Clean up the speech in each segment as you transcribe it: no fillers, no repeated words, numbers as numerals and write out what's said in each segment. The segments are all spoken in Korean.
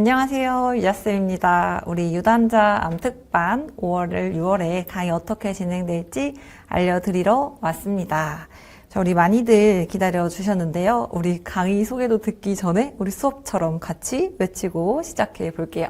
안녕하세요. 유자쌤입니다. 우리 유단자 암특반 5월을 6월에 강의 어떻게 진행될지 알려드리러 왔습니다. 자, 우리 많이들 기다려 주셨는데요. 우리 강의 소개도 듣기 전에 우리 수업처럼 같이 외치고 시작해 볼게요.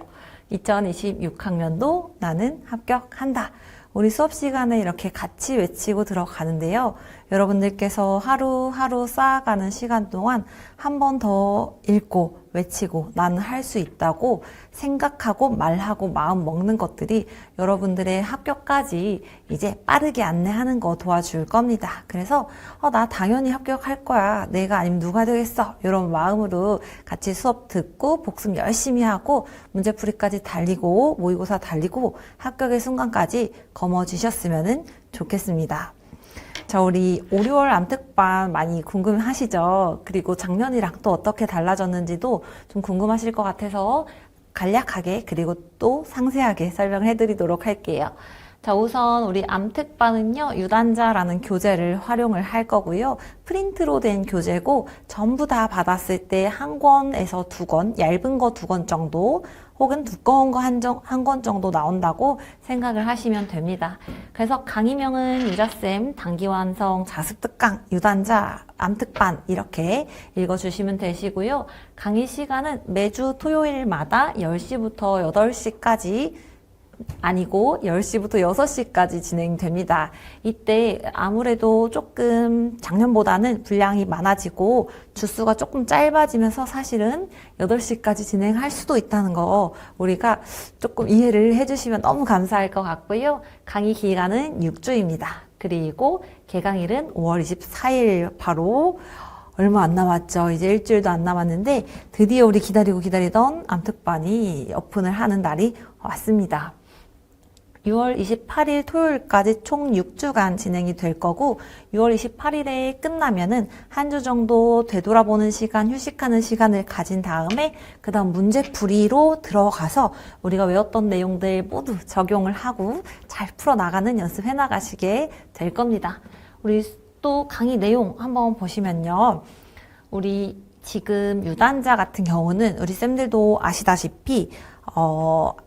2026학년도 나는 합격한다. 우리 수업 시간에 이렇게 같이 외치고 들어가는데요. 여러분들께서 하루하루 쌓아가는 시간 동안 한 번 더 읽고 외치고 나는 할 수 있다고 생각하고 말하고 마음 먹는 것들이 여러분들의 합격까지 이제 빠르게 안내하는 거 도와줄 겁니다. 그래서 나 당연히 합격할 거야. 내가 아니면 누가 되겠어. 이런 마음으로 같이 수업 듣고 복습 열심히 하고 문제풀이까지 달리고 모의고사 달리고 합격의 순간까지 거머쥐셨으면 좋겠습니다. 자, 우리 5, 6월 암특반 많이 궁금하시죠? 그리고 작년이랑 또 어떻게 달라졌는지도 좀 궁금하실 것 같아서 간략하게 그리고 또 상세하게 설명을 해드리도록 할게요. 자, 우선 우리 암특반은요, 유단자라는 교재를 활용을 할 거고요. 프린트로 된 교재고 전부 다 받았을 때 한 권에서 두 권, 얇은 거 두 권 정도 혹은 두꺼운 거 한 권 정도 나온다고 생각을 하시면 됩니다. 그래서 강의명은 유자쌤 단기완성 자습특강 유단자 암특반 이렇게 읽어주시면 되시고요. 강의 시간은 매주 토요일마다 10시부터 8시까지 아니고 10시부터 6시까지 진행됩니다. 이때 아무래도 조금 작년보다는 분량이 많아지고 주수가 조금 짧아지면서 사실은 8시까지 진행할 수도 있다는 거 우리가 조금 이해를 해주시면 너무 감사할 것 같고요. 강의 기간은 6주입니다. 그리고 개강일은 5월 24일 바로 얼마 안 남았죠. 이제 일주일도 안 남았는데 드디어 우리 기다리던 암특반이 오픈을 하는 날이 왔습니다. 6월 28일 토요일까지 총 6주간 진행이 될 거고 6월 28일에 끝나면은 한 주 정도 되돌아보는 시간, 휴식하는 시간을 가진 다음에 그 다음 문제풀이로 들어가서 우리가 외웠던 내용들 모두 적용을 하고 잘 풀어나가는 연습해 나가시게 될 겁니다. 우리 또 강의 내용 한번 보시면요. 우리 지금 유단자 같은 경우는 우리 쌤들도 아시다시피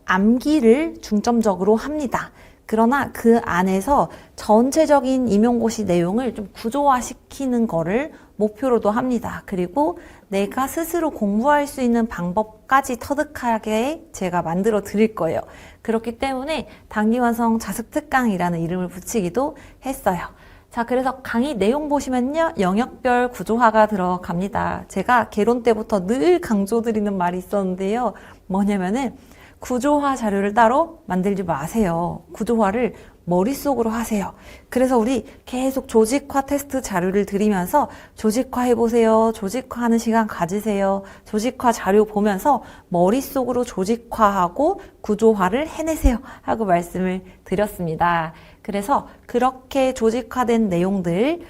암기를 중점적으로 합니다. 그러나 그 안에서 전체적인 임용고시 내용을 좀 구조화시키는 거를 목표로도 합니다. 그리고 내가 스스로 공부할 수 있는 방법까지 터득하게 제가 만들어 드릴 거예요. 그렇기 때문에 단기완성 자습특강이라는 이름을 붙이기도 했어요. 자, 그래서 강의 내용 보시면요. 영역별 구조화가 들어갑니다. 제가 개론 때부터 늘 강조드리는 말이 있었는데요. 뭐냐면은 구조화 자료를 따로 만들지 마세요. 구조화를 머릿속으로 하세요. 그래서 우리 계속 조직화 테스트 자료를 드리면서 조직화 해보세요. 조직화하는 시간 가지세요. 조직화 자료 보면서 머릿속으로 조직화하고 구조화를 해내세요. 하고 말씀을 드렸습니다. 그래서 그렇게 조직화된 내용들을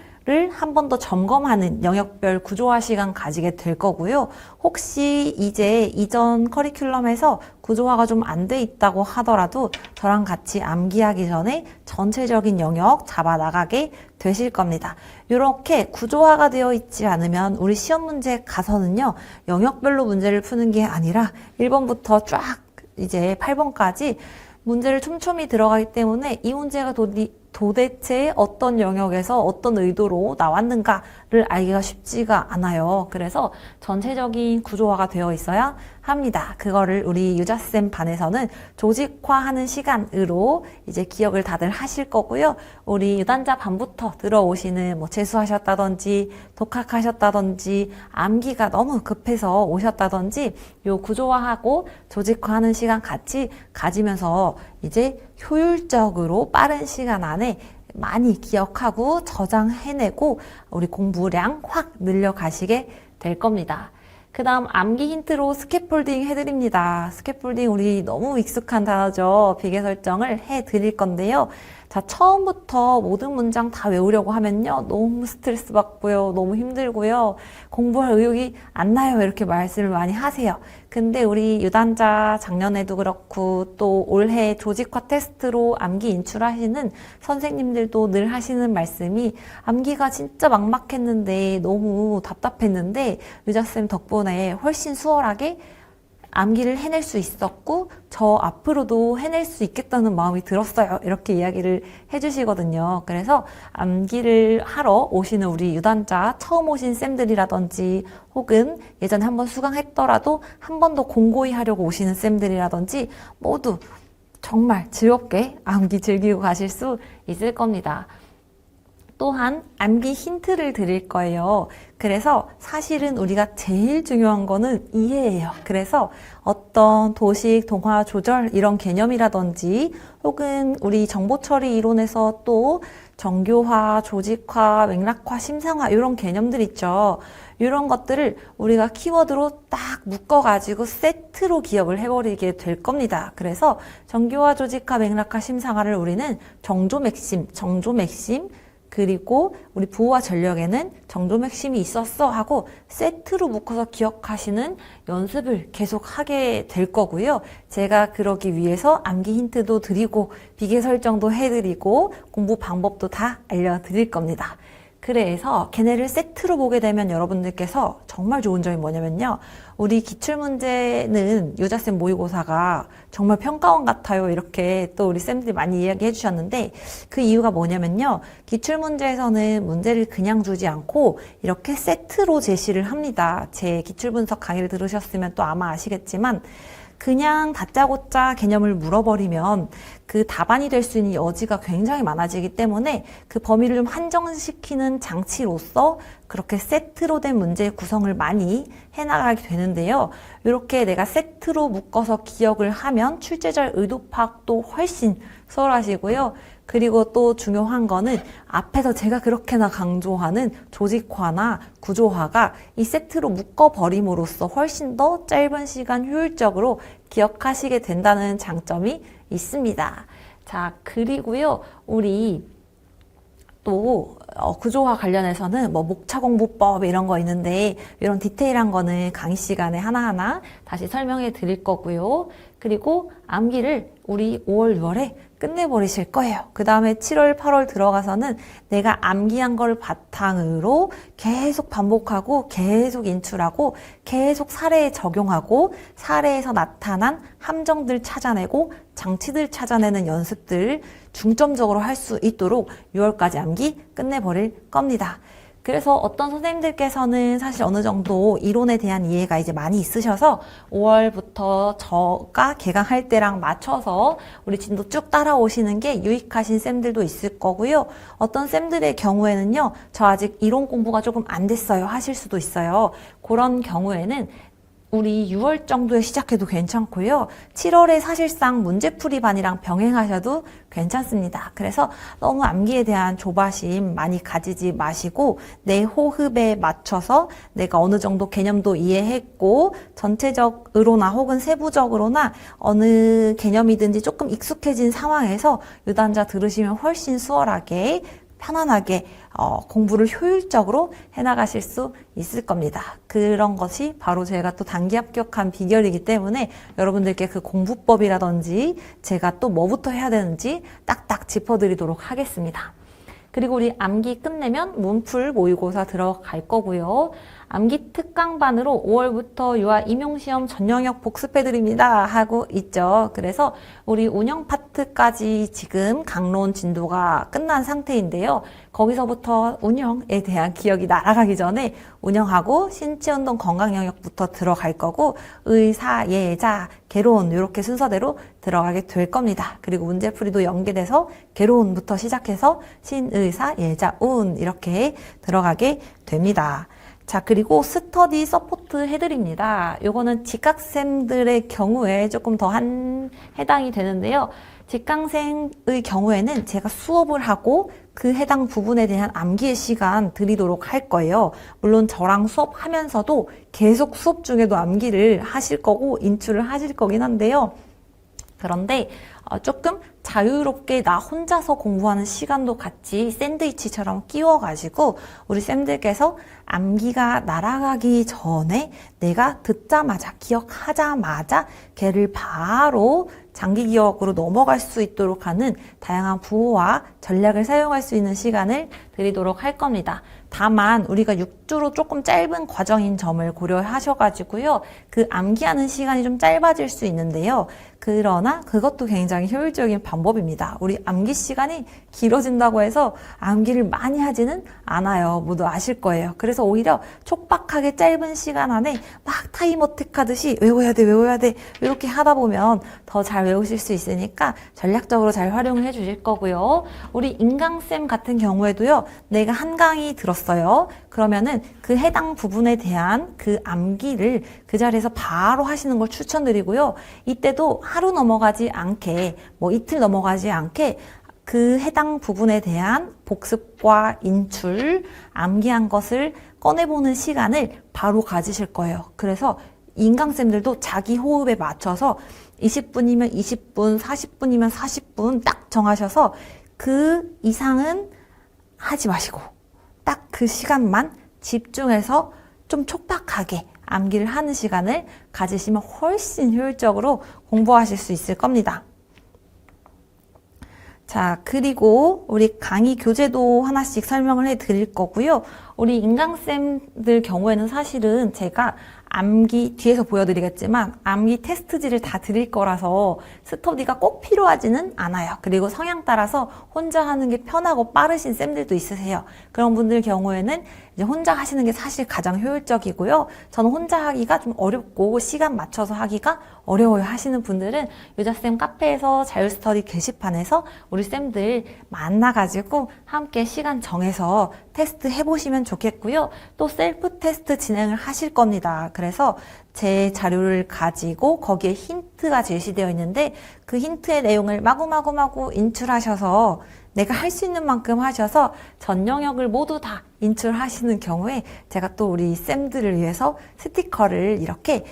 한 번 더 점검하는 영역별 구조화 시간 가지게 될 거고요. 혹시 이제 이전 커리큘럼에서 구조화가 좀 안 돼 있다고 하더라도 저랑 같이 암기하기 전에 전체적인 영역 잡아나가게 되실 겁니다. 이렇게 구조화가 되어 있지 않으면 우리 시험 문제 가서는요. 영역별로 문제를 푸는 게 아니라 1번부터 쫙 이제 8번까지 문제를 촘촘히 들어가기 때문에 이 문제가 도대체 어떤 영역에서 어떤 의도로 나왔는가를 알기가 쉽지가 않아요. 그래서 전체적인 구조화가 되어 있어야 합니다. 그거를 우리 유자쌤 반에서는 조직화하는 시간으로 이제 기억을 다들 하실 거고요. 우리 유단자 반부터 들어오시는 재수하셨다든지 독학하셨다든지 암기가 너무 급해서 오셨다든지 요 구조화하고 조직화하는 시간 같이 가지면서 이제 효율적으로 빠른 시간 안에 많이 기억하고 저장해내고 우리 공부량 확 늘려가시게 될 겁니다. 그 다음 암기 힌트로 스캐폴딩 해드립니다. 스캐폴딩 우리 너무 익숙한 단어죠. 비계 설정을 해드릴 건데요. 자, 처음부터 모든 문장 다 외우려고 하면요. 너무 스트레스 받고요. 너무 힘들고요. 공부할 의욕이 안 나요. 이렇게 말씀을 많이 하세요. 근데 우리 유단자 작년에도 그렇고 또 올해 조직화 테스트로 암기 인출하시는 선생님들도 늘 하시는 말씀이 암기가 진짜 막막했는데 너무 답답했는데 유자쌤 덕분에 훨씬 수월하게 암기를 해낼 수 있었고 저 앞으로도 해낼 수 있겠다는 마음이 들었어요. 이렇게 이야기를 해주시거든요. 그래서 암기를 하러 오시는 우리 유단자 처음 오신 쌤들이라든지 혹은 예전에 한번 수강했더라도 한 번 더 공고히 하려고 오시는 쌤들이라든지 모두 정말 즐겁게 암기 즐기고 가실 수 있을 겁니다. 또한 암기 힌트를 드릴 거예요. 그래서 사실은 우리가 제일 중요한 거는 이해예요. 그래서 어떤 도식, 동화, 조절 이런 개념이라든지 혹은 우리 정보처리 이론에서 또 정교화, 조직화, 맥락화, 심상화 이런 개념들 있죠. 이런 것들을 우리가 키워드로 딱 묶어가지고 세트로 기억을 해버리게 될 겁니다. 그래서 정교화, 조직화, 맥락화, 심상화를 우리는 정조 맥심, 그리고 우리 부호와 전력에는 정조 맥심이 있었어 하고 세트로 묶어서 기억하시는 연습을 계속 하게 될 거고요. 제가 그러기 위해서 암기 힌트도 드리고 비계 설정도 해드리고 공부 방법도 다 알려드릴 겁니다. 그래서 걔네를 세트로 보게 되면 여러분들께서 정말 좋은 점이 뭐냐면요. 우리 기출문제는 유자쌤 모의고사가 정말 평가원 같아요. 이렇게 또 우리 쌤들이 많이 이야기해 주셨는데 그 이유가 뭐냐면요. 기출문제에서는 문제를 그냥 주지 않고 이렇게 세트로 제시를 합니다. 제 기출분석 강의를 들으셨으면 또 아마 아시겠지만 그냥 다짜고짜 개념을 물어버리면 그 답안이 될 수 있는 여지가 굉장히 많아지기 때문에 그 범위를 좀 한정시키는 장치로서 그렇게 세트로 된 문제의 구성을 많이 해나가게 되는데요. 이렇게 내가 세트로 묶어서 기억을 하면 출제자의 의도 파악도 훨씬 수월하시고요. 그리고 또 중요한 거는 앞에서 제가 그렇게나 강조하는 조직화나 구조화가 이 세트로 묶어버림으로써 훨씬 더 짧은 시간 효율적으로 기억하시게 된다는 장점이 있습니다. 자, 그리고요, 우리 또 구조화 관련해서는 뭐 목차공부법 이런 거 있는데 이런 디테일한 거는 강의 시간에 하나하나 다시 설명해 드릴 거고요. 그리고 암기를 우리 5월, 6월에 끝내버리실 거예요. 그 다음에 7월, 8월 들어가서는 내가 암기한 걸 바탕으로 계속 반복하고 계속 인출하고 계속 사례에 적용하고 사례에서 나타난 함정들 찾아내고 장치들 찾아내는 연습들 중점적으로 할 수 있도록 6월까지 암기 끝내버릴 겁니다. 그래서 어떤 선생님들께서는 사실 어느 정도 이론에 대한 이해가 이제 많이 있으셔서 5월부터 저가 개강할 때랑 맞춰서 우리 진도 쭉 따라오시는 게 유익하신 쌤들도 있을 거고요. 어떤 쌤들의 경우에는요, 저 아직 이론 공부가 조금 안 됐어요 하실 수도 있어요. 그런 경우에는 우리 6월 정도에 시작해도 괜찮고요. 7월에 사실상 문제풀이반이랑 병행하셔도 괜찮습니다. 그래서 너무 암기에 대한 조바심 많이 가지지 마시고 내 호흡에 맞춰서 내가 어느 정도 개념도 이해했고 전체적으로나 혹은 세부적으로나 어느 개념이든지 조금 익숙해진 상황에서 유단자 들으시면 훨씬 수월하게 편안하게 공부를 효율적으로 해나가실 수 있을 겁니다. 그런 것이 바로 제가 또 단기 합격한 비결이기 때문에 여러분들께 그 공부법이라든지 제가 또 뭐부터 해야 되는지 딱딱 짚어드리도록 하겠습니다. 그리고 우리 암기 끝내면 문풀 모의고사 들어갈 거고요. 암기 특강반으로 5월부터 유아 임용시험 전 영역 복습해드립니다 하고 있죠. 그래서 우리 운영 파트까지 지금 강론 진도가 끝난 상태인데요. 거기서부터 운영에 대한 기억이 날아가기 전에 운영하고 신체운동 건강 영역부터 들어갈 거고 의사, 예자, 개론 이렇게 순서대로 들어가게 될 겁니다. 그리고 문제풀이도 연계돼서 개론부터 시작해서 신의사, 예자, 운 이렇게 들어가게 됩니다. 자, 그리고 스터디 서포트 해드립니다. 요거는 직학생들의 경우에 조금 더 해당이 되는데요. 직강생의 경우에는 제가 수업을 하고 그 해당 부분에 대한 암기의 시간 드리도록 할 거예요. 물론 저랑 수업하면서도 계속 수업 중에도 암기를 하실 거고 인출을 하실 거긴 한데요. 그런데 조금 자유롭게 나 혼자서 공부하는 시간도 같이 샌드위치처럼 끼워가지고 우리 쌤들께서 암기가 날아가기 전에 내가 듣자마자 기억하자마자 걔를 바로 장기 기억으로 넘어갈 수 있도록 하는 다양한 부호와 전략을 사용할 수 있는 시간을 드리도록 할 겁니다. 다만 우리가 6주로 조금 짧은 과정인 점을 고려하셔가지고요. 그 암기하는 시간이 좀 짧아질 수 있는데요. 그러나 그것도 굉장히 효율적인 방법입니다. 우리 암기 시간이 길어진다고 해서 암기를 많이 하지는 않아요. 모두 아실 거예요. 그래서 오히려 촉박하게 짧은 시간 안에 막 타임어택 하듯이 외워야 돼 이렇게 하다 보면 더 잘 외우실 수 있으니까 전략적으로 잘 활용을 해주실 거고요. 우리 인강쌤 같은 경우에도요. 내가 한 강의 들었어요. 그러면은 그 해당 부분에 대한 그 암기를 그 자리에서 바로 하시는 걸 추천드리고요. 이때도 하루 넘어가지 않게 이틀 넘어가지 않게 그 해당 부분에 대한 복습과 인출, 암기한 것을 꺼내보는 시간을 바로 가지실 거예요. 그래서 인강쌤들도 자기 호흡에 맞춰서 20분이면 20분, 40분이면 40분 딱 정하셔서 그 이상은 하지 마시고 딱 그 시간만 집중해서 좀 촉박하게 암기를 하는 시간을 가지시면 훨씬 효율적으로 공부하실 수 있을 겁니다. 자, 그리고 우리 강의 교재도 하나씩 설명을 해 드릴 거고요. 우리 인강쌤들 경우에는 사실은 제가 암기 뒤에서 보여드리겠지만 암기 테스트지를 다 드릴 거라서 스터디가 꼭 필요하지는 않아요. 그리고 성향 따라서 혼자 하는 게 편하고 빠르신 쌤들도 있으세요. 그런 분들 경우에는 이제 혼자 하시는 게 사실 가장 효율적이고요. 저는 혼자 하기가 좀 어렵고 시간 맞춰서 하기가 어려워요 하시는 분들은 유자쌤 카페에서 자유스터디 게시판에서 우리 쌤들 만나가지고 함께 시간 정해서 테스트 해보시면 좋겠고요. 또 셀프 테스트 진행을 하실 겁니다. 그래서 제 자료를 가지고 거기에 힌트가 제시되어 있는데 그 힌트의 내용을 마구마구 인출하셔서 내가 할 수 있는 만큼 하셔서 전 영역을 모두 다 인출하시는 경우에 제가 또 우리 쌤들을 위해서 스티커를 이렇게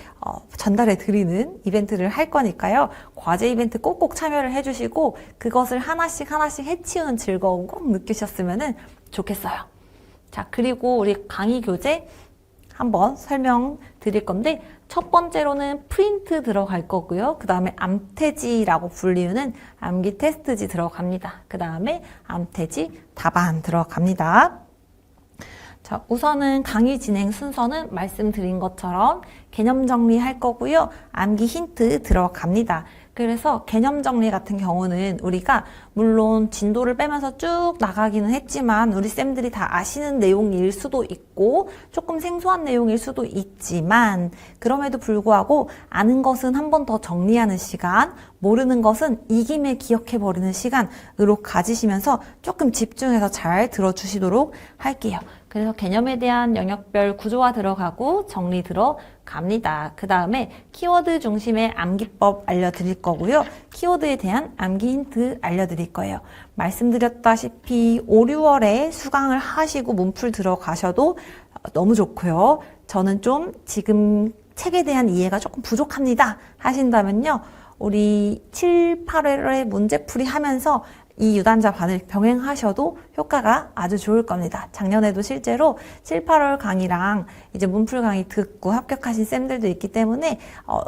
전달해 드리는 이벤트를 할 거니까요. 과제 이벤트 꼭꼭 참여를 해주시고 그것을 하나씩 해치우는 즐거움 꼭 느끼셨으면 좋겠어요. 자, 그리고 우리 강의 교재 한번 설명드릴 건데 첫 번째로는 프린트 들어갈 거고요. 그 다음에 암태지라고 불리우는 암기 테스트지 들어갑니다. 그 다음에 암태지 답안 들어갑니다. 자, 우선은 강의 진행 순서는 말씀드린 것처럼 개념 정리할 거고요. 암기 힌트 들어갑니다. 그래서 개념 정리 같은 경우는 우리가 물론 진도를 빼면서 쭉 나가기는 했지만 우리 쌤들이 다 아시는 내용일 수도 있고 조금 생소한 내용일 수도 있지만 그럼에도 불구하고 아는 것은 한 번 더 정리하는 시간, 모르는 것은 이김에 기억해버리는 시간으로 가지시면서 조금 집중해서 잘 들어주시도록 할게요. 그래서 개념에 대한 영역별 구조화 들어가고 정리 들어갑니다. 그 다음에 키워드 중심의 암기법 알려드릴 거고요. 키워드에 대한 암기 힌트 알려드릴 거예요. 말씀드렸다시피 5, 6월에 수강을 하시고 문풀 들어가셔도 너무 좋고요. 저는 좀 지금 책에 대한 이해가 조금 부족합니다 하신다면요. 우리 7, 8월에 문제풀이 하면서 이 유단자반을 병행하셔도 효과가 아주 좋을 겁니다. 작년에도 실제로 7, 8월 강의랑 이제 문풀 강의 듣고 합격하신 쌤들도 있기 때문에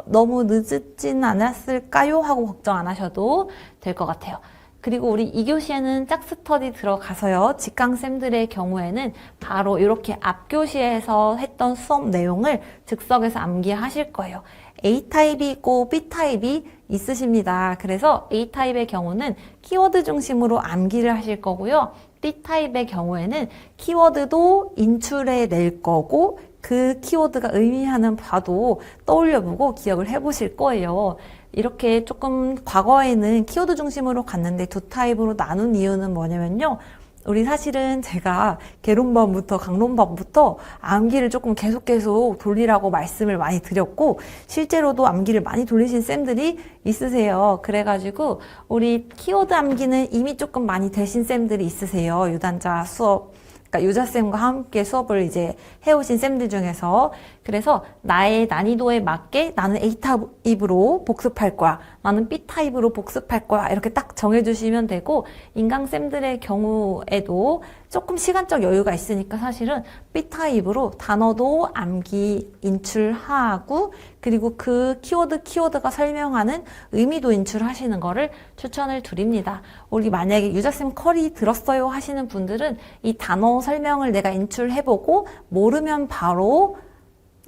너무 늦진 않았을까요? 하고 걱정 안 하셔도 될 것 같아요. 그리고 우리 2교시에는 짝스터디 들어가서요. 직강쌤들의 경우에는 바로 이렇게 앞교시에서 했던 수업 내용을 즉석에서 암기하실 거예요. A타입이 있고 B타입이 있으십니다. 그래서 A타입의 경우는 키워드 중심으로 암기를 하실 거고요. B타입의 경우에는 키워드도 인출해 낼 거고 그 키워드가 의미하는 바도 떠올려보고 기억을 해보실 거예요. 이렇게 조금 과거에는 키워드 중심으로 갔는데 두 타입으로 나눈 이유는 뭐냐면요. 우리 사실은 제가 개론반부터 강론반부터 암기를 조금 계속 돌리라고 말씀을 많이 드렸고 실제로도 암기를 많이 돌리신 쌤들이 있으세요. 그래가지고 우리 키워드 암기는 이미 조금 많이 되신 쌤들이 있으세요. 유단자 수업 그러니까 유자쌤과 함께 수업을 이제 해오신 쌤들 중에서 그래서 나의 난이도에 맞게 나는 A타입으로 복습할 거야. 나는 B타입으로 복습할 거야. 이렇게 딱 정해주시면 되고, 인강쌤들의 경우에도 조금 시간적 여유가 있으니까 사실은 B타입으로 단어도 암기 인출하고, 그리고 그 키워드가 설명하는 의미도 인출하시는 거를 추천을 드립니다. 우리 만약에 유자쌤 컬이 들었어요 하시는 분들은 이 단어 설명을 내가 인출해보고 모르면 바로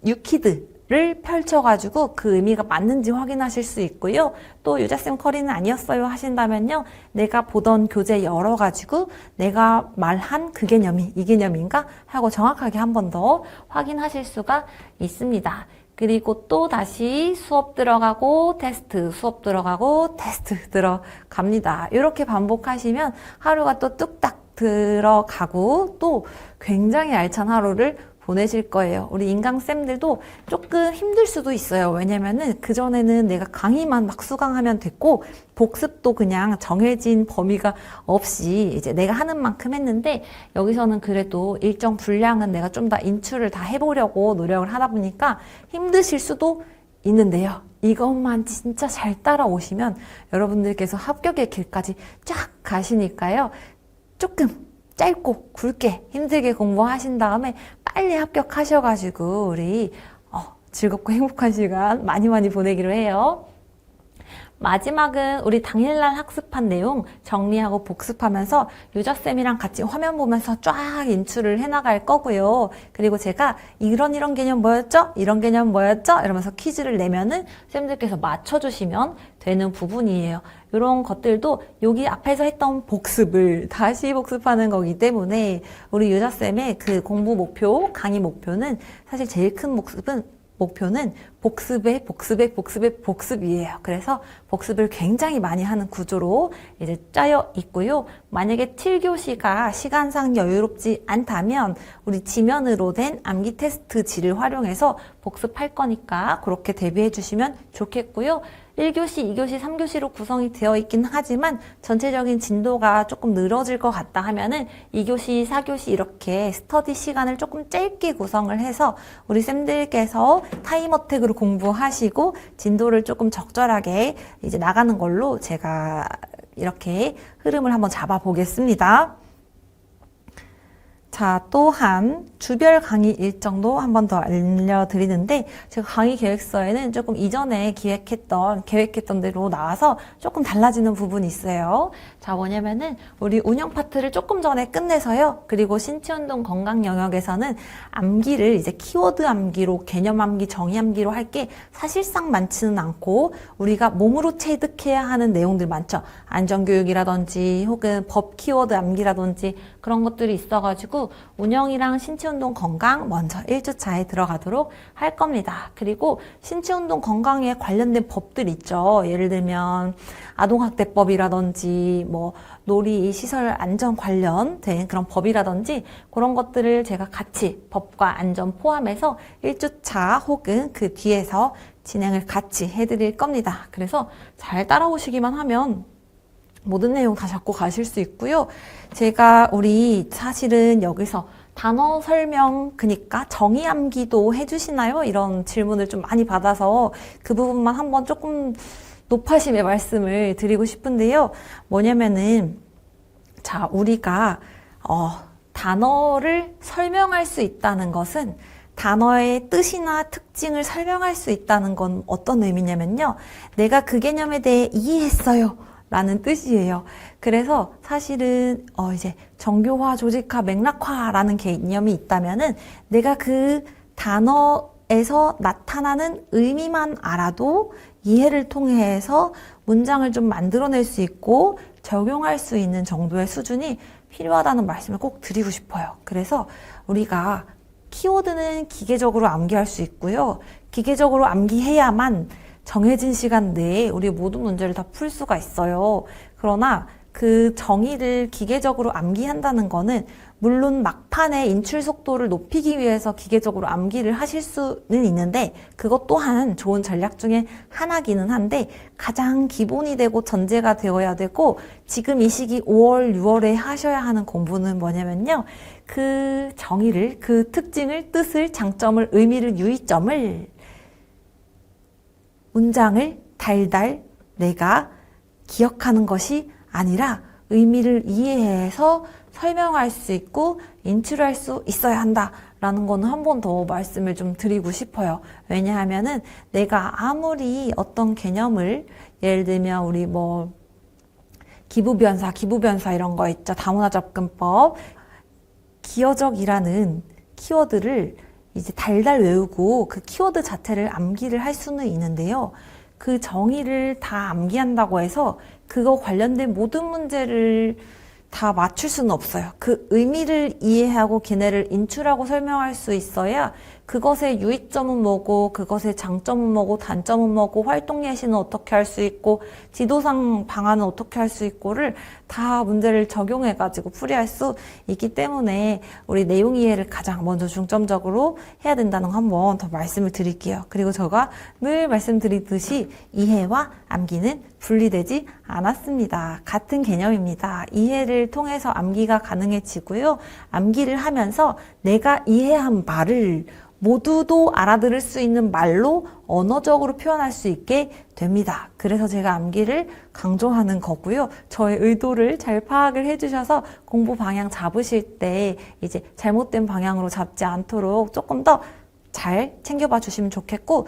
유키드를 펼쳐가지고 그 의미가 맞는지 확인하실 수 있고요. 또 유자쌤 컬이는 아니었어요 하신다면요. 내가 보던 교재 열어가지고 내가 말한 그 개념이 이 개념인가 하고 정확하게 한 번 더 확인하실 수가 있습니다. 그리고 또 다시 수업 들어가고 테스트, 수업 들어가고 테스트 들어갑니다. 이렇게 반복하시면 하루가 또 뚝딱 들어가고 또 굉장히 알찬 하루를 보내실 거예요. 우리 인강쌤들도 조금 힘들 수도 있어요. 왜냐면은 그전에는 내가 강의만 막 수강하면 됐고 복습도 그냥 정해진 범위가 없이 이제 내가 하는 만큼 했는데 여기서는 그래도 일정 분량은 내가 좀 더 인출을 다 해보려고 노력을 하다 보니까 힘드실 수도 있는데요. 이것만 진짜 잘 따라오시면 여러분들께서 합격의 길까지 쫙 가시니까요. 조금 짧고 굵게 힘들게 공부하신 다음에 빨리 합격하셔가지고 우리 즐겁고 행복한 시간 많이 보내기로 해요. 마지막은 우리 당일날 학습한 내용 정리하고 복습하면서 유저쌤이랑 같이 화면 보면서 쫙 인출을 해나갈 거고요. 그리고 제가 이런 개념 뭐였죠? 이런 개념 뭐였죠? 이러면서 퀴즈를 내면은 쌤들께서 맞춰주시면 되는 부분이에요. 이런 것들도 여기 앞에서 했던 복습을 다시 복습하는 거기 때문에 우리 유저쌤의 그 공부 목표, 강의 목표는 사실 제일 큰 목표는 복습이에요. 그래서 복습을 굉장히 많이 하는 구조로 이제 짜여 있고요. 만약에 7교시가 시간상 여유롭지 않다면 우리 지면으로 된 암기 테스트지를 활용해서 복습할 거니까 그렇게 대비해 주시면 좋겠고요. 1교시, 2교시, 3교시로 구성이 되어 있긴 하지만 전체적인 진도가 조금 늘어질 것 같다 하면은 2교시, 4교시 이렇게 스터디 시간을 조금 짧게 구성을 해서 우리 쌤들께서 타임어택으로 공부하시고 진도를 조금 적절하게 이제 나가는 걸로 제가 이렇게 흐름을 한번 잡아 보겠습니다. 자, 또한 주별 강의 일정도 한 번 더 알려드리는데 제가 강의 계획서에는 조금 이전에 계획했던 대로 나와서 조금 달라지는 부분이 있어요. 자, 뭐냐면은 우리 운영 파트를 조금 전에 끝내서요. 그리고 신체운동 건강 영역에서는 암기를 이제 키워드 암기로, 개념 암기, 정의 암기로 할 게 사실상 많지는 않고 우리가 몸으로 체득해야 하는 내용들 많죠. 안전교육이라든지 혹은 법 키워드 암기라든지 그런 것들이 있어가지고 운영이랑 신체운동 건강 먼저 1주차에 들어가도록 할 겁니다. 그리고 신체운동 건강에 관련된 법들 있죠. 예를 들면 아동학대법이라든지 뭐 놀이시설 안전 관련된 그런 법이라든지 그런 것들을 제가 같이 법과 안전 포함해서 1주차 혹은 그 뒤에서 진행을 같이 해드릴 겁니다. 그래서 잘 따라오시기만 하면 모든 내용 다 잡고 가실 수 있고요. 제가 우리 사실은 여기서 단어 설명, 그니까 정의 암기도 해주시나요? 이런 질문을 좀 많이 받아서 그 부분만 한번 조금 높아심의 말씀을 드리고 싶은데요. 뭐냐면은 자, 우리가 단어를 설명할 수 있다는 것은 단어의 뜻이나 특징을 설명할 수 있다는 건 어떤 의미냐면요. 내가 그 개념에 대해 이해했어요. 라는 뜻이에요. 그래서 사실은 이제 정교화, 조직화, 맥락화라는 개념이 있다면은 내가 그 단어에서 나타나는 의미만 알아도 이해를 통해서 문장을 좀 만들어낼 수 있고 적용할 수 있는 정도의 수준이 필요하다는 말씀을 꼭 드리고 싶어요. 그래서 우리가 키워드는 기계적으로 암기할 수 있고요. 기계적으로 암기해야만 정해진 시간 내에 우리 모든 문제를 다 풀 수가 있어요. 그러나 그 정의를 기계적으로 암기한다는 거는 물론 막판에 인출 속도를 높이기 위해서 기계적으로 암기를 하실 수는 있는데 그것 또한 좋은 전략 중에 하나기는 한데 가장 기본이 되고 전제가 되어야 되고 지금 이 시기 5월, 6월에 하셔야 하는 공부는 뭐냐면요. 그 정의를, 그 특징을, 뜻을, 장점을, 의미를, 유의점을 문장을 달달 내가 기억하는 것이 아니라 의미를 이해해서 설명할 수 있고 인출할 수 있어야 한다라는 거는 한 번 더 말씀을 좀 드리고 싶어요. 왜냐하면은 내가 아무리 어떤 개념을 예를 들면 우리 뭐 기부변사 이런 거 있죠. 다문화 접근법. 기어적이라는 키워드를 이제 달달 외우고 그 키워드 자체를 암기를 할 수는 있는데요. 그 정의를 다 암기한다고 해서 그거 관련된 모든 문제를 다 맞출 수는 없어요. 그 의미를 이해하고 걔네를 인출하고 설명할 수 있어야 그것의 유의점은 뭐고 그것의 장점은 뭐고 단점은 뭐고 활동 예시는 어떻게 할 수 있고 지도상 방안은 어떻게 할 수 있고를 다 문제를 적용해가지고 풀이할 수 있기 때문에 우리 내용 이해를 가장 먼저 중점적으로 해야 된다는 거 한번 더 말씀을 드릴게요. 그리고 제가 늘 말씀드리듯이 이해와 암기는 분리되지 않았습니다. 같은 개념입니다. 이해를 통해서 암기가 가능해지고요. 암기를 하면서 내가 이해한 바를 모두도 알아들을 수 있는 말로 언어적으로 표현할 수 있게 됩니다. 그래서 제가 암기를 강조하는 거고요. 저의 의도를 잘 파악을 해주셔서 공부 방향 잡으실 때 이제 잘못된 방향으로 잡지 않도록 조금 더 잘 챙겨봐 주시면 좋겠고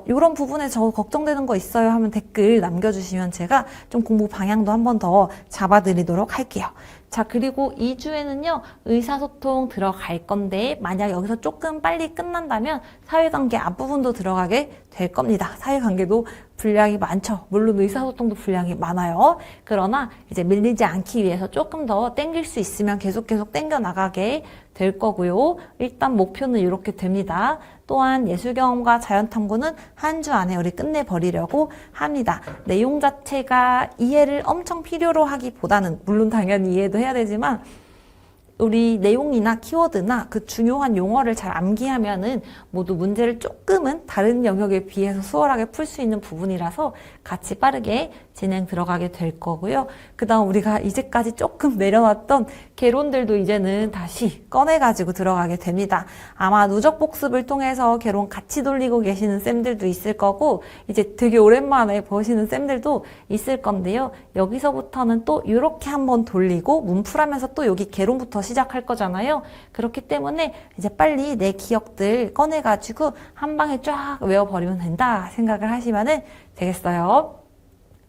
이런 부분에 저 걱정되는 거 있어요 하면 댓글 남겨주시면 제가 좀 공부 방향도 한 번 더 잡아드리도록 할게요. 자, 그리고 2주에는요 의사소통 들어갈 건데 만약 여기서 조금 빨리 끝난다면 사회관계 앞부분도 들어가게 될 겁니다. 사회관계도 분량이 많죠. 물론 의사소통도 분량이 많아요. 그러나 이제 밀리지 않기 위해서 조금 더 땡길 수 있으면 계속 땡겨 나가게 될 거고요. 일단 목표는 이렇게 됩니다. 또한 예술경험과 자연탐구는 한 주 안에 우리 끝내버리려고 합니다. 내용 자체가 이해를 엄청 필요로 하기보다는 물론 당연히 이해도 해야 되지만 우리 내용이나 키워드나 그 중요한 용어를 잘 암기하면은 모두 문제를 조금은 다른 영역에 비해서 수월하게 풀 수 있는 부분이라서 같이 빠르게 진행 들어가게 될 거고요. 그 다음 우리가 이제까지 조금 내려놨던 개론들도 이제는 다시 꺼내가지고 들어가게 됩니다. 아마 누적 복습을 통해서 개론 같이 돌리고 계시는 쌤들도 있을 거고 이제 되게 오랜만에 보시는 쌤들도 있을 건데요. 여기서부터는 또 이렇게 한번 돌리고 문풀하면서 또 여기 개론부터 시작할 거잖아요. 그렇기 때문에 이제 빨리 내 기억들 꺼내가지고 한 방에 쫙 외워버리면 된다 생각을 하시면 되겠어요.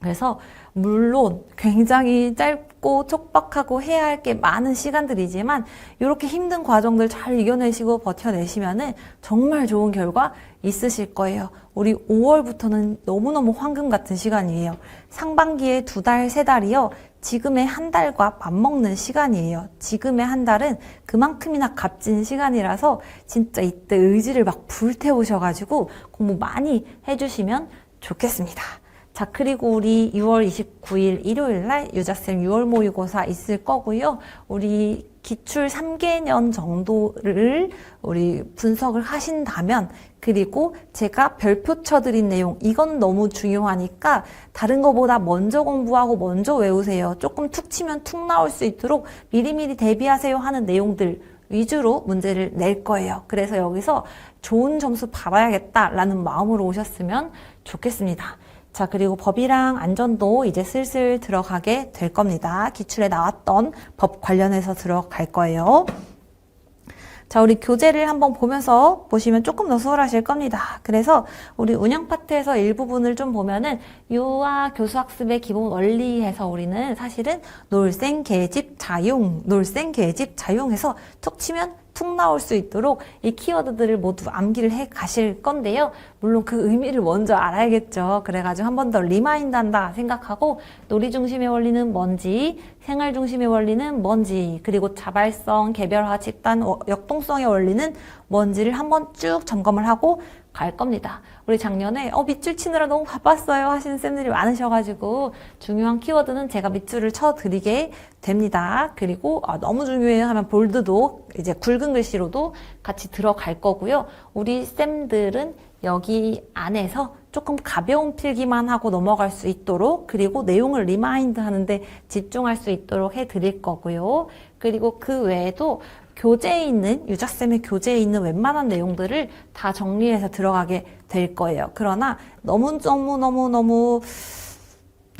그래서 물론 굉장히 짧고 촉박하고 해야 할 게 많은 시간들이지만 이렇게 힘든 과정들 잘 이겨내시고 버텨내시면은 정말 좋은 결과 있으실 거예요. 우리 5월부터는 너무너무 황금 같은 시간이에요. 상반기에 2달, 3달이요. 지금의 한 달과 맞먹는 시간이에요. 지금의 한 달은 그만큼이나 값진 시간이라서 진짜 이때 의지를 막 불태우셔가지고 공부 많이 해주시면 좋겠습니다. 자, 그리고 우리 6월 29일 일요일날 유자쌤 6월 모의고사 있을 거고요. 우리 기출 3개년 정도를 우리 분석을 하신다면 그리고 제가 별표 쳐드린 내용 이건 너무 중요하니까 다른 거보다 먼저 공부하고 먼저 외우세요. 조금 툭 치면 툭 나올 수 있도록 미리미리 대비하세요 하는 내용들 위주로 문제를 낼 거예요. 그래서 여기서 좋은 점수 받아야겠다라는 마음으로 오셨으면 좋겠습니다. 자, 그리고 법이랑 안전도 이제 슬슬 들어가게 될 겁니다. 기출에 나왔던 법 관련해서 들어갈 거예요. 자, 우리 교재를 한번 보면서 보시면 조금 더 수월하실 겁니다. 그래서 우리 운영 파트에서 일부분을 좀 보면은 유아 교수학습의 기본 원리에서 우리는 사실은 놀생, 계집, 자용, 놀생, 계집, 자용해서 툭 치면 툭 나올 수 있도록 이 키워드들을 모두 암기를 해 가실 건데요. 물론 그 의미를 먼저 알아야겠죠. 그래가지고 한 번 더 리마인드 한다 생각하고 놀이 중심의 원리는 뭔지, 생활 중심의 원리는 뭔지, 그리고 자발성, 개별화, 집단, 역동성의 원리는 뭔지를 한번 쭉 점검을 하고 갈 겁니다. 우리 작년에 밑줄 치느라 너무 바빴어요 하시는 쌤들이 많으셔가지고 중요한 키워드는 제가 밑줄을 쳐드리게 됩니다. 그리고 너무 중요해요 하면 볼드도 이제 굵은 글씨로도 같이 들어갈 거고요. 우리 쌤들은 여기 안에서 조금 가벼운 필기만 하고 넘어갈 수 있도록, 그리고 내용을 리마인드 하는데 집중할 수 있도록 해드릴 거고요. 그리고 그 외에도 교재에 있는, 유자쌤의 교재에 있는 웬만한 내용들을 다 정리해서 들어가게 될 거예요. 그러나 너무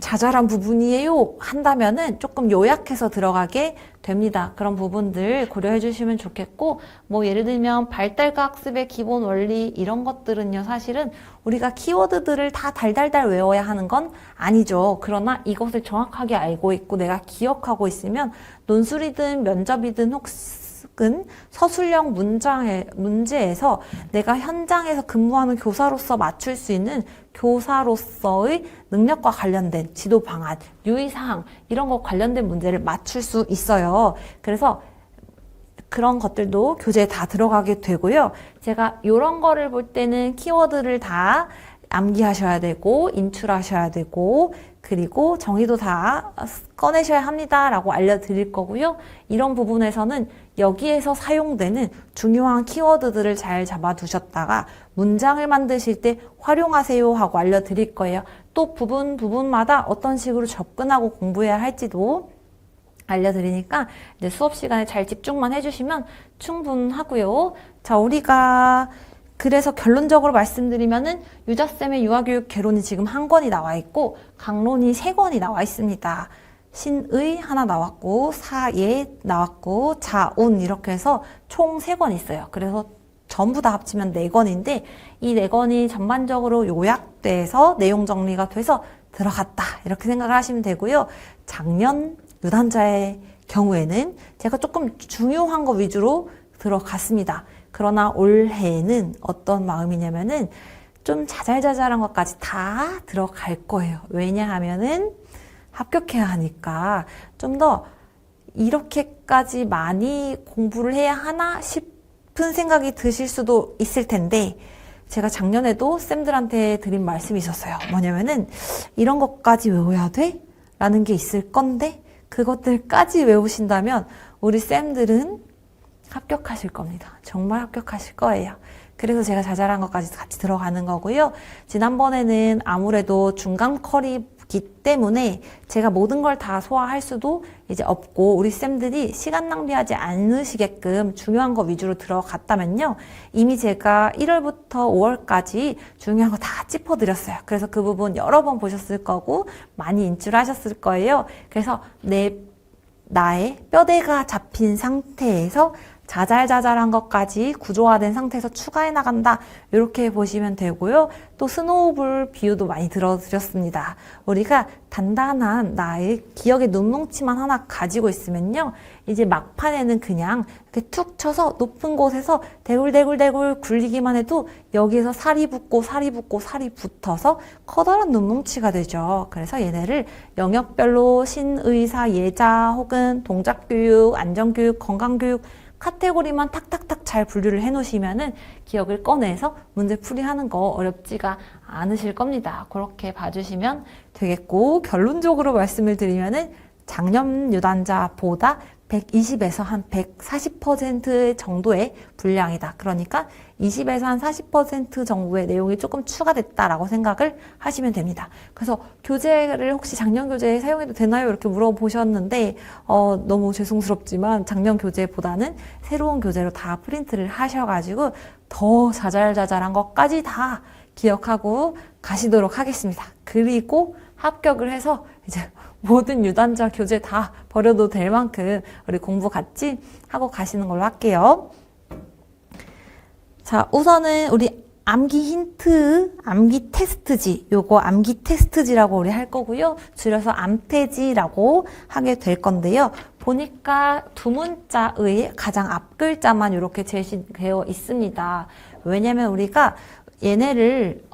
자잘한 부분이에요 한다면은 조금 요약해서 들어가게 됩니다. 그런 부분들 고려해 주시면 좋겠고, 뭐 예를 들면 발달과 학습의 기본 원리 이런 것들은요, 사실은 우리가 키워드들을 다 달달달 외워야 하는 건 아니죠. 그러나 이것을 정확하게 알고 있고 내가 기억하고 있으면 논술이든 면접이든 혹은 서술형 문제에서 내가 현장에서 근무하는 교사로서 맞출 수 있는 교사로서의 능력과 관련된 지도 방안, 유의사항 이런 거 관련된 문제를 맞출 수 있어요. 그래서 그런 것들도 교재에 다 들어가게 되고요. 제가 이런 거를 볼 때는 키워드를 다 암기하셔야 되고 인출하셔야 되고 그리고 정의도 다 꺼내셔야 합니다 라고 알려드릴 거고요. 이런 부분에서는 여기에서 사용되는 중요한 키워드들을 잘 잡아두셨다가 문장을 만드실 때 활용하세요 하고 알려드릴 거예요. 또 부분마다 어떤 식으로 접근하고 공부해야 할지도 알려드리니까 이제 수업 시간에 잘 집중만 해주시면 충분하고요. 자, 우리가 그래서 결론적으로 말씀드리면은 유자쌤의 유아교육 개론이 지금 한 권이 나와 있고 강론이 3권이 나와 있습니다. 신의 하나 나왔고 사예 나왔고 자운 이렇게 해서 총 3권 있어요. 그래서 전부 다 합치면 4권인데 이 4권이 전반적으로 요약돼서 내용 정리가 돼서 들어갔다 이렇게 생각을 하시면 되고요. 작년 유단자의 경우에는 제가 조금 중요한 거 위주로 들어갔습니다. 그러나 올해는 어떤 마음이냐면은 좀 자잘자잘한 것까지 다 들어갈 거예요. 왜냐하면은 합격해야 하니까 좀 더 이렇게까지 많이 공부를 해야 하나 싶은 생각이 드실 수도 있을 텐데 제가 작년에도 쌤들한테 드린 말씀이 있었어요. 뭐냐면은 이런 것까지 외워야 돼? 라는 게 있을 건데 그것들까지 외우신다면 우리 쌤들은 합격하실 겁니다. 정말 합격하실 거예요. 그래서 제가 자잘한 것까지 같이 들어가는 거고요. 지난번에는 아무래도 중간 컬이기 때문에 제가 모든 걸 다 소화할 수도 이제 없고 우리 쌤들이 시간 낭비하지 않으시게끔 중요한 거 위주로 들어갔다면요. 이미 제가 1월부터 5월까지 중요한 거 다 짚어드렸어요. 그래서 그 부분 여러 번 보셨을 거고 많이 인출하셨을 거예요. 그래서 나의 뼈대가 잡힌 상태에서 자잘자잘한 것까지 구조화된 상태에서 추가해 나간다. 이렇게 보시면 되고요. 또 스노우볼 비유도 많이 들어드렸습니다. 우리가 단단한 나의 기억의 눈뭉치만 하나 가지고 있으면요. 이제 막판에는 그냥 이렇게 툭 쳐서 높은 곳에서 대굴대굴 굴리기만 해도 여기에서 살이 붙고 살이 붙어서 커다란 눈뭉치가 되죠. 그래서 얘네를 영역별로 신의사, 예자 혹은 동작교육, 안전교육, 건강교육 카테고리만 탁탁탁 잘 분류를 해 놓으시면은 기억을 꺼내서 문제풀이 하는 거 어렵지가 않으실 겁니다. 그렇게 봐주시면 되겠고, 결론적으로 말씀을 드리면은 작년 유단자보다 120에서 한 140% 정도의 분량이다. 그러니까 20에서 한 40% 정도의 내용이 조금 추가됐다라고 생각을 하시면 됩니다. 그래서 교재를 혹시 작년 교재에 사용해도 되나요? 이렇게 물어보셨는데 너무 죄송스럽지만 작년 교재보다는 새로운 교재로 다 프린트를 하셔가지고 더 자잘자잘한 것까지 다 기억하고 가시도록 하겠습니다. 그리고 합격을 해서 이제 모든 유단자 교재 다 버려도 될 만큼 우리 공부 같이 하고 가시는 걸로 할게요. 자, 우선은 우리 암기 힌트, 암기 테스트지, 요거 암기 테스트지라고 우리 할 거고요. 줄여서 암테지라고 하게 될 건데요. 보니까 두 문자의 가장 앞 글자만 이렇게 제시되어 있습니다. 왜냐면 우리가 얘네를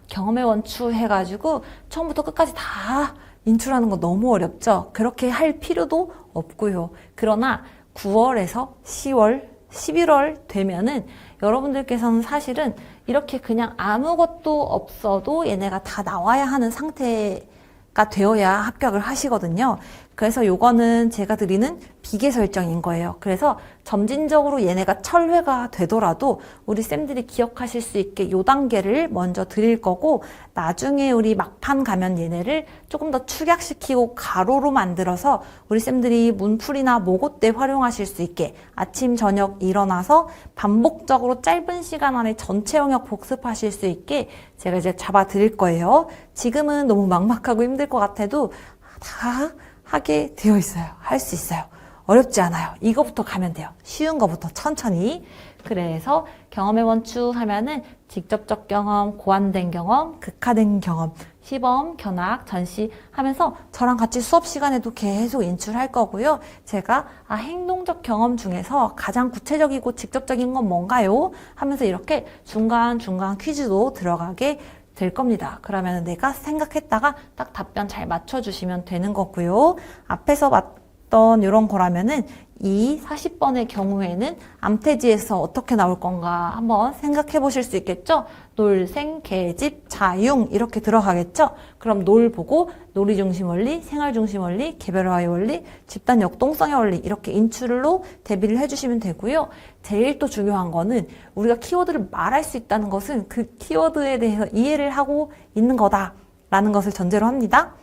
경험의 원추 해가지고 처음부터 끝까지 다 인출하는 거 너무 어렵죠? 그렇게 할 필요도 없고요. 그러나 9월에서 10월, 11월 되면은 여러분들께서는 사실은 이렇게 그냥 아무것도 없어도 얘네가 다 나와야 하는 상태가 되어야 합격을 하시거든요. 그래서 요거는 제가 드리는 비계 설정인 거예요. 그래서 점진적으로 얘네가 철회가 되더라도 우리 쌤들이 기억하실 수 있게 요 단계를 먼저 드릴 거고, 나중에 우리 막판 가면 얘네를 조금 더 축약시키고 가로로 만들어서 우리 쌤들이 문풀이나 모고 때 활용하실 수 있게 아침 저녁 일어나서 반복적으로 짧은 시간 안에 전체 영역 복습하실 수 있게 제가 이제 잡아 드릴 거예요. 지금은 너무 막막하고 힘들 것 같아도 다 하게 되어 있어요. 할 수 있어요. 어렵지 않아요. 이거부터 가면 돼요. 쉬운 거부터 천천히. 그래서 경험의 원추 하면은 직접적 경험, 고안된 경험, 극화된 경험, 시범, 견학, 전시 하면서 저랑 같이 수업 시간에도 계속 인출할 거고요. 제가 행동적 경험 중에서 가장 구체적이고 직접적인 건 뭔가요? 하면서 이렇게 중간중간 퀴즈도 들어가게 될 겁니다. 그러면 내가 생각했다가 딱 답변 잘 맞춰주시면 되는 거고요. 앞에서 봤던 이런 거라면은 이 40번의 경우에는 암태지에서 어떻게 나올 건가 한번 생각해 보실 수 있겠죠? 놀, 생, 계집, 자융 이렇게 들어가겠죠? 그럼 놀 보고 놀이 중심 원리, 생활 중심 원리, 개별화의 원리, 집단 역동성의 원리 이렇게 인출로 대비를 해주시면 되고요. 제일 또 중요한 거는 우리가 키워드를 말할 수 있다는 것은 그 키워드에 대해서 이해를 하고 있는 거다라는 것을 전제로 합니다.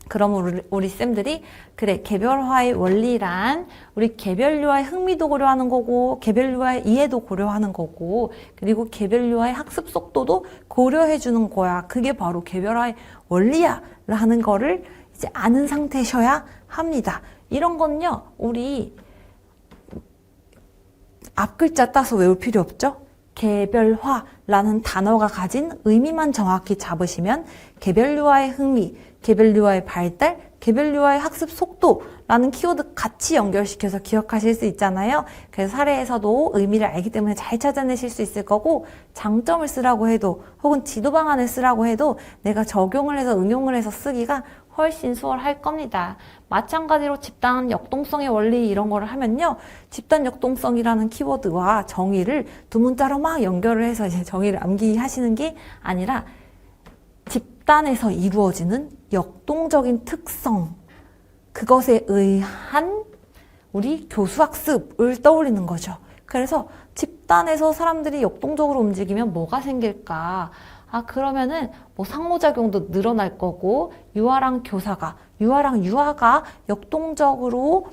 그럼 우리 쌤들이 그래 개별화의 원리란 우리 개별류와의 흥미도 고려하는 거고 개별류와의 이해도 고려하는 거고 그리고 개별류와의 학습 속도도 고려해 주는 거야. 그게 바로 개별화의 원리야 라는 거를 이제 아는 상태셔야 합니다. 이런 건요 우리 앞글자 따서 외울 필요 없죠? 개별화라는 단어가 가진 의미만 정확히 잡으시면 개별류와의 흥미, 개별류와의 발달, 개별류와의 학습 속도라는 키워드 같이 연결시켜서 기억하실 수 있잖아요. 그래서 사례에서도 의미를 알기 때문에 잘 찾아내실 수 있을 거고 장점을 쓰라고 해도 혹은 지도 방안을 쓰라고 해도 내가 적용을 해서 응용을 해서 쓰기가 훨씬 수월할 겁니다. 마찬가지로 집단 역동성의 원리 이런 거를 하면요. 집단 역동성이라는 키워드와 정의를 두 문자로 막 연결을 해서 이제 정의를 암기하시는 게 아니라 집단에서 이루어지는 역동적인 특성, 그것에 의한 우리 교수학습을 떠올리는 거죠. 그래서 집단에서 사람들이 역동적으로 움직이면 뭐가 생길까? 그러면은 뭐 상호작용도 늘어날 거고 유아랑 교사가, 유아랑 유아가 역동적으로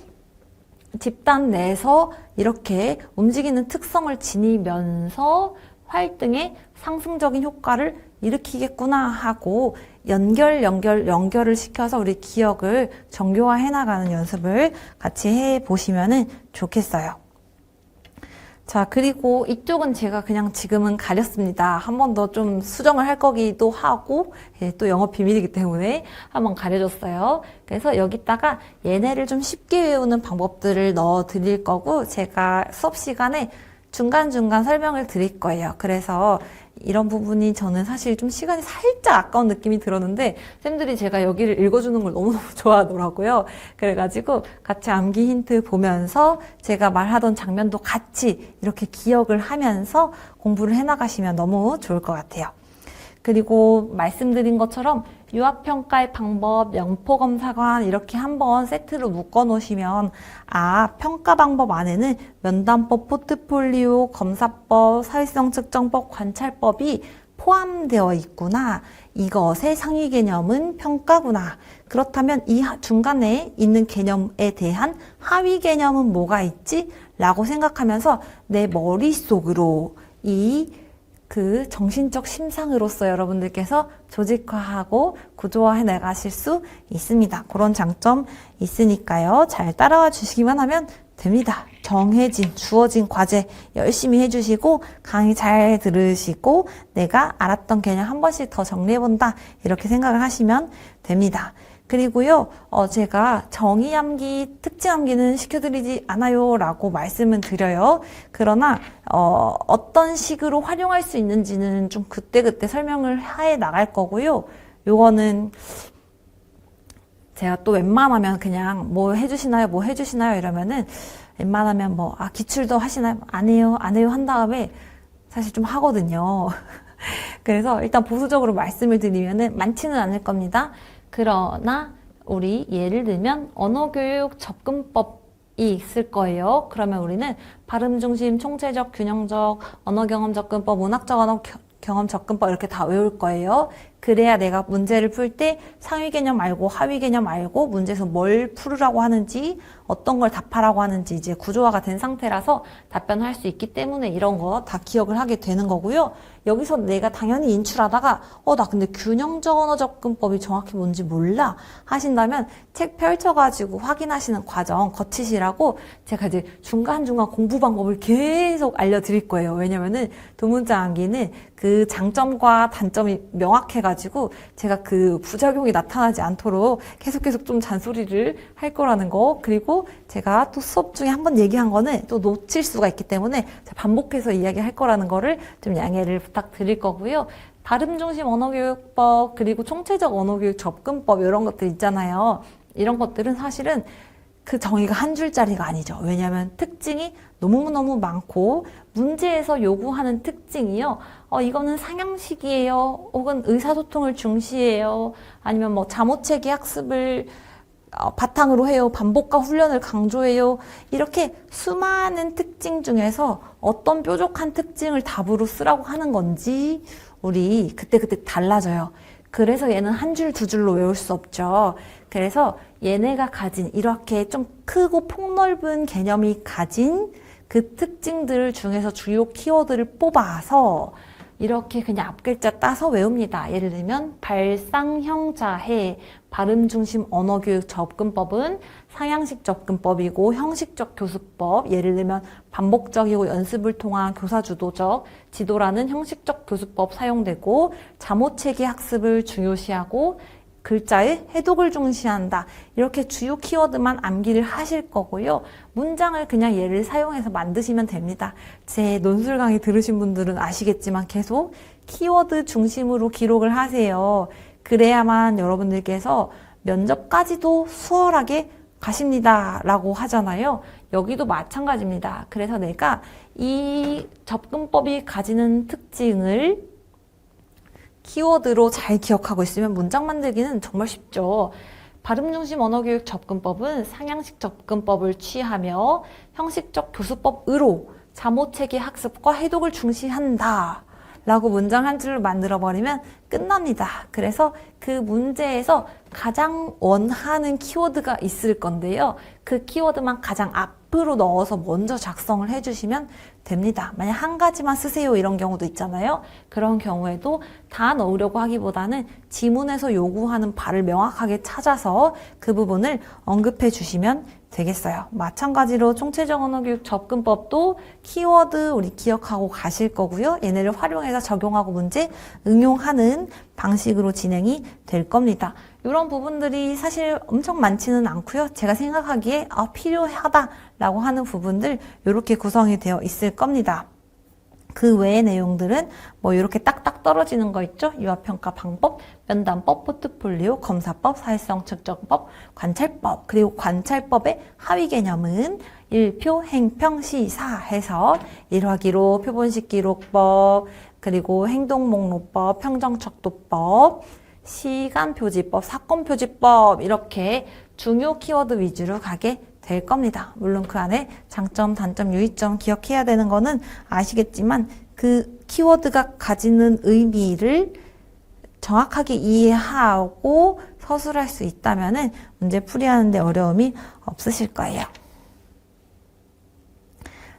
집단 내에서 이렇게 움직이는 특성을 지니면서 활등의 상승적인 효과를 일으키겠구나 하고 연결을 시켜서 우리 기억을 정교화해 나가는 연습을 같이 해 보시면은 좋겠어요. 자, 그리고 이쪽은 제가 그냥 지금은 가렸습니다. 한 번 더 좀 수정을 할 거기도 하고, 또 영업 비밀이기 때문에 한번 가려줬어요. 그래서 여기다가 얘네를 좀 쉽게 외우는 방법들을 넣어 드릴 거고, 제가 수업 시간에 중간중간 설명을 드릴 거예요. 그래서 이런 부분이 저는 사실 좀 시간이 살짝 아까운 느낌이 들었는데 쌤들이 제가 여기를 읽어주는 걸 너무너무 좋아하더라고요. 그래가지고 같이 암기 힌트 보면서 제가 말하던 장면도 같이 이렇게 기억을 하면서 공부를 해나가시면 너무 좋을 것 같아요. 그리고 말씀드린 것처럼 유아평가의 방법, 영포검사관 이렇게 한번 세트로 묶어 놓으시면 평가 방법 안에는 면담법, 포트폴리오, 검사법, 사회성 측정법, 관찰법이 포함되어 있구나. 이것의 상위 개념은 평가구나. 그렇다면 이 중간에 있는 개념에 대한 하위 개념은 뭐가 있지? 라고 생각하면서 내 머릿속으로 그 정신적 심상으로서 여러분들께서 조직화하고 구조화해 나가실 수 있습니다. 그런 장점 있으니까요. 잘 따라와 주시기만 하면 됩니다. 정해진, 주어진 과제 열심히 해주시고 강의 잘 들으시고 내가 알았던 개념 한 번씩 더 정리해본다 이렇게 생각을 하시면 됩니다. 그리고요, 제가 정의 암기, 특징 암기는 시켜드리지 않아요 라고 말씀은 드려요. 그러나 어떤 식으로 활용할 수 있는지는 좀 그때그때 설명을 해 나갈 거고요. 요거는 제가 또 웬만하면 그냥 뭐 해주시나요 이러면은 웬만하면 기출도 하시나요? 안 해요 한 다음에 사실 좀 하거든요. 그래서 일단 보수적으로 말씀을 드리면은 많지는 않을 겁니다. 그러나 우리 예를 들면 언어교육 접근법이 있을 거예요. 그러면 우리는 발음 중심, 총체적, 균형적, 언어 경험 접근법, 문학적 언어 경험 접근법 이렇게 다 외울 거예요. 그래야 내가 문제를 풀 때 상위 개념 알고 하위 개념 알고 문제에서 뭘 풀으라고 하는지 어떤 걸 답하라고 하는지 이제 구조화가 된 상태라서 답변할 수 있기 때문에 이런 거 다 기억을 하게 되는 거고요. 여기서 내가 당연히 인출하다가 나 근데 균형적 언어 접근법이 정확히 뭔지 몰라 하신다면 책 펼쳐가지고 확인하시는 과정 거치시라고 제가 이제 중간중간 공부 방법을 계속 알려드릴 거예요. 왜냐면은 두문자 암기는 그 장점과 단점이 명확해가지고 제가 그 부작용이 나타나지 않도록 계속 좀 잔소리를 할 거라는 거. 그리고 제가 또 수업 중에 한번 얘기한 거는 또 놓칠 수가 있기 때문에 반복해서 이야기할 거라는 거를 좀 양해를 부탁드릴 거고요. 발음 중심 언어교육법 그리고 총체적 언어교육 접근법 이런 것들 있잖아요. 이런 것들은 사실은 그 정의가 한 줄짜리가 아니죠. 왜냐하면 특징이 너무너무 많고 문제에서 요구하는 특징이요. 이거는 상향식이에요. 혹은 의사소통을 중시해요. 아니면 뭐 잠오체계 학습을 바탕으로 해요. 반복과 훈련을 강조해요. 이렇게 수많은 특징 중에서 어떤 뾰족한 특징을 답으로 쓰라고 하는 건지 우리 그때그때 달라져요. 그래서 얘는 한 줄, 두 줄로 외울 수 없죠. 그래서 얘네가 가진 이렇게 좀 크고 폭넓은 개념이 가진 그 특징들 중에서 주요 키워드를 뽑아서 이렇게 그냥 앞글자 따서 외웁니다. 예를 들면 발상형자해 발음 중심 언어교육 접근법은 상향식 접근법이고 형식적 교수법, 예를 들면 반복적이고 연습을 통한 교사주도적 지도라는 형식적 교수법 사용되고 잠오체계 학습을 중요시하고 글자의 해독을 중시한다. 이렇게 주요 키워드만 암기를 하실 거고요. 문장을 그냥 얘를 사용해서 만드시면 됩니다. 제 논술 강의 들으신 분들은 아시겠지만 계속 키워드 중심으로 기록을 하세요. 그래야만 여러분들께서 면접까지도 수월하게 가십니다. 라고 하잖아요. 여기도 마찬가지입니다. 그래서 내가 이 접근법이 가지는 특징을 키워드로 잘 기억하고 있으면 문장 만들기는 정말 쉽죠. 발음 중심 언어교육 접근법은 상향식 접근법을 취하며 형식적 교수법으로 잠오체계 학습과 해독을 중시한다. 라고 문장 한 줄로 만들어버리면 끝납니다. 그래서 그 문제에서 가장 원하는 키워드가 있을 건데요. 그 키워드만 가장 앞으로 넣어서 먼저 작성을 해주시면 됩니다. 만약 한 가지만 쓰세요 이런 경우도 있잖아요. 그런 경우에도 다 넣으려고 하기보다는 지문에서 요구하는 바를 명확하게 찾아서 그 부분을 언급해 주시면 되겠어요. 마찬가지로 총체적 언어교육 접근법도 키워드 우리 기억하고 가실 거고요. 얘네를 활용해서 적용하고 문제 응용하는 방식으로 진행이 될 겁니다. 이런 부분들이 사실 엄청 많지는 않고요. 제가 생각하기에 필요하다라고 하는 부분들 이렇게 구성이 되어 있을 겁니다. 그 외의 내용들은 뭐 이렇게 딱딱 떨어지는 거 있죠? 유아평가 방법, 면담법, 포트폴리오, 검사법, 사회성 측정법, 관찰법, 그리고 관찰법의 하위 개념은 일표, 행평, 시사, 해석, 일화기록, 표본식 기록법, 그리고 행동목록법, 평정척도법, 시간표지법, 사건표지법 이렇게 중요 키워드 위주로 가게 될 겁니다. 물론 그 안에 장점, 단점, 유의점 기억해야 되는 거는 아시겠지만 그 키워드가 가지는 의미를 정확하게 이해하고 서술할 수 있다면은 문제 풀이하는데 어려움이 없으실 거예요.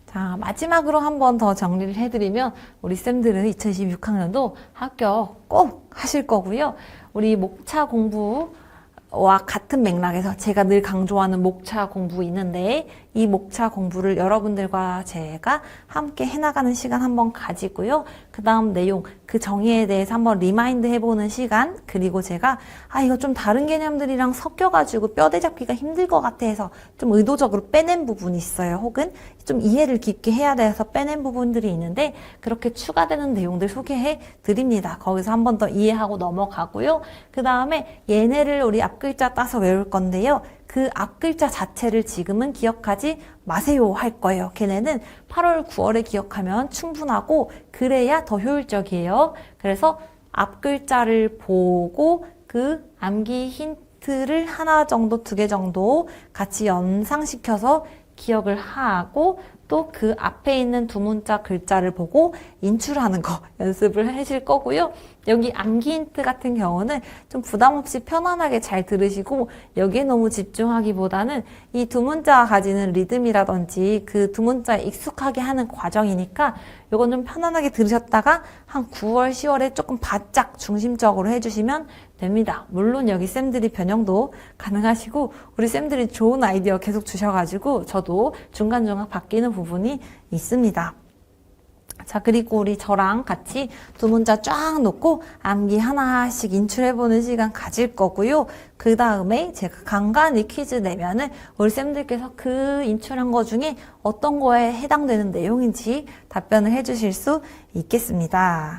자, 마지막으로 한 번 더 정리를 해드리면 우리 쌤들은 2026학년도 합격 꼭 하실 거고요. 우리 목차 공부와 같은 맥락에서 제가 늘 강조하는 목차 공부 있는데 이 목차 공부를 여러분들과 제가 함께 해나가는 시간 한번 가지고요. 그 다음 내용, 그 정의에 대해서 한번 리마인드 해보는 시간, 그리고 제가 이거 좀 다른 개념들이랑 섞여가지고 뼈대 잡기가 힘들 것 같아 해서 좀 의도적으로 빼낸 부분이 있어요. 혹은 좀 이해를 깊게 해야 돼서 빼낸 부분들이 있는데 그렇게 추가되는 내용들 소개해 드립니다. 거기서 한 번 더 이해하고 넘어가고요. 그 다음에 얘네를 우리 앞 앞글자 따서 외울 건데요. 그 앞글자 자체를 지금은 기억하지 마세요 할 거예요. 걔네는 8월, 9월에 기억하면 충분하고 그래야 더 효율적이에요. 그래서 앞글자를 보고 그 암기 힌트를 하나 정도, 2개 정도 같이 연상시켜서 기억을 하고 또 그 앞에 있는 두 문자 글자를 보고 인출하는 거 연습을 하실 거고요. 여기 암기 힌트 같은 경우는 좀 부담 없이 편안하게 잘 들으시고 여기에 너무 집중하기보다는 이 두 문자가 가지는 리듬이라든지 그 두 문자에 익숙하게 하는 과정이니까 이건 좀 편안하게 들으셨다가 한 9월, 10월에 조금 바짝 중심적으로 해주시면 됩니다. 물론 여기 쌤들이 변형도 가능하시고 우리 쌤들이 좋은 아이디어 계속 주셔가지고 저도 중간중간 바뀌는 부분이 있습니다. 자, 그리고 우리 저랑 같이 두 문자 쫙 놓고 암기 하나씩 인출해보는 시간 가질 거고요. 그 다음에 제가 간간히 퀴즈 내면은 우리 쌤들께서 그 인출한 거 중에 어떤 거에 해당되는 내용인지 답변을 해주실 수 있겠습니다.